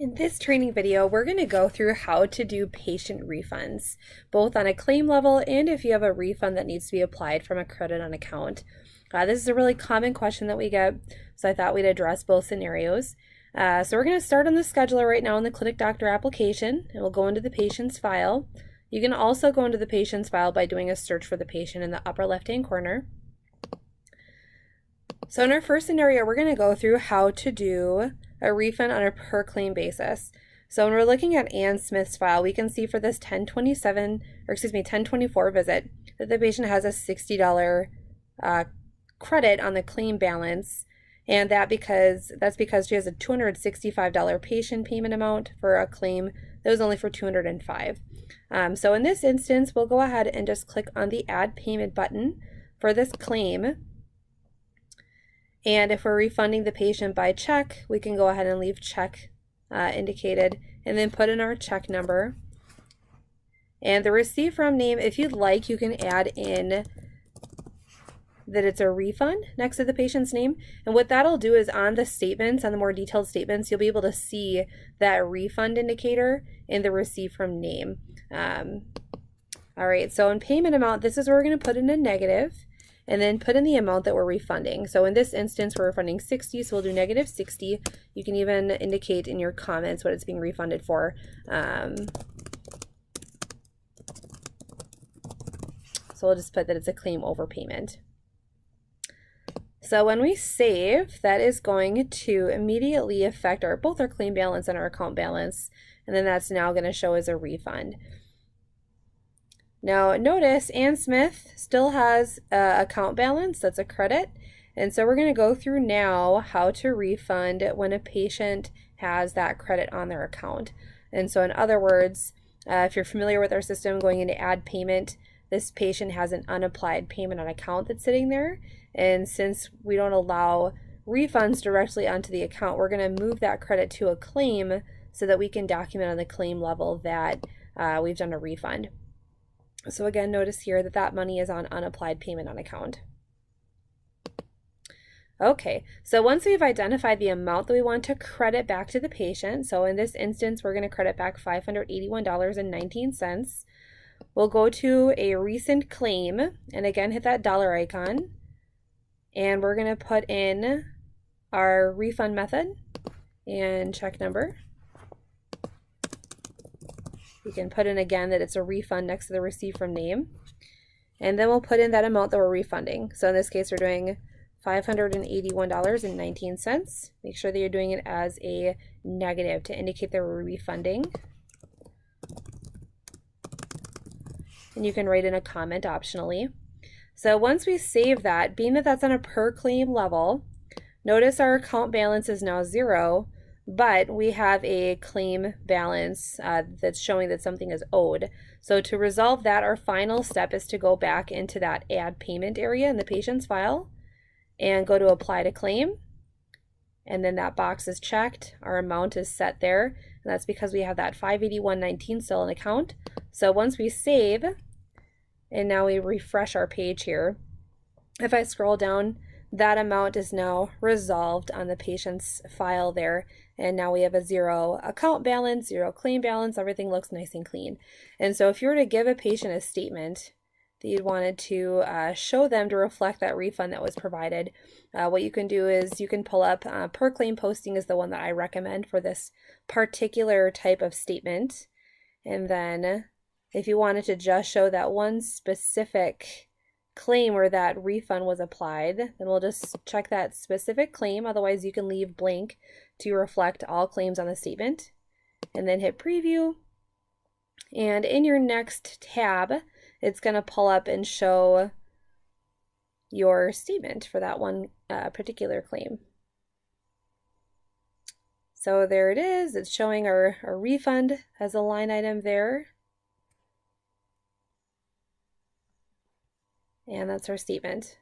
In this training video, we're going to go through how to do patient refunds, both on a claim level and if you have a refund that needs to be applied from a credit on account. This is a really common question that we get, so I thought we'd address both scenarios. So we're going to start on the scheduler right now in the ClinicDr application, and we'll go into the patient's file. You can also go into the patient's file by doing a search for the patient in the upper left-hand corner. So in our first scenario, we're going to go through how to do a refund on a per claim basis. So when we're looking at Ann Smith's file, we can see for this 1024 visit that the patient has a $60 credit on the claim balance, and that's because she has a $265 patient payment amount for a claim that was only for $205. So in this instance, we'll go ahead and just click on the Add Payment button for this claim. And if we're refunding the patient by check, we can go ahead and leave check indicated and then put in our check number. And the receive from name, if you'd like, you can add in that it's a refund next to the patient's name. And what that'll do is on the statements, on the more detailed statements, you'll be able to see that refund indicator in the receive from name. All right, so in payment amount, this is where we're going to put in a negative and then put in the amount that we're refunding. So in this instance, we're refunding 60, so we'll do negative 60. You can even indicate in your comments what it's being refunded for. So we'll just put that it's a claim overpayment. So when we save, that is going to immediately affect both our claim balance and our account balance, and then that's now going to show as a refund. Now notice Ann Smith still has an account balance that's a credit, and so we're going to go through now how to refund when a patient has that credit on their account. And so in other words, if you're familiar with our system, going into add payment, this patient has an unapplied payment on account that's sitting there, and since we don't allow refunds directly onto the account, we're going to move that credit to a claim so that we can document on the claim level that we've done a refund. So again, notice here that that money is on unapplied payment on account. Okay, so once we've identified the amount that we want to credit back to the patient, so in this instance, we're going to credit back $581.19. We'll go to a recent claim and again hit that dollar icon, and we're going to put in our refund method and check number. You can put in again that it's a refund next to the receive from name, and then we'll put in that amount that we're refunding. So in this case, we're doing $581.19. Make sure that you're doing it as a negative to indicate that we're refunding. And you can write in a comment optionally. So once we save that, being that that's on a per claim level, notice our account balance is now 0, but we have a claim balance that's showing that something is owed. So to resolve that, our final step is to go back into that add payment area in the patient's file and go to apply to claim. And then that box is checked. Our amount is set there. And that's because we have that $581.19 still in account. So once we save, and now we refresh our page here, if I scroll down, that amount is now resolved on the patient's file there, and now we have a 0 account balance, 0 claim balance, everything looks nice and clean. And so if you were to give a patient a statement that you wanted to show them to reflect that refund that was provided, what you can do is you can pull up per claim posting is the one that I recommend for this particular type of statement. And then if you wanted to just show that one specific claim where that refund was applied, then we'll just check that specific claim. Otherwise, you can leave blank to reflect all claims on the statement, and then hit preview. And in your next tab, it's going to pull up and show your statement for that one particular claim. So there it is. It's showing our refund as a line item there. And that's our statement.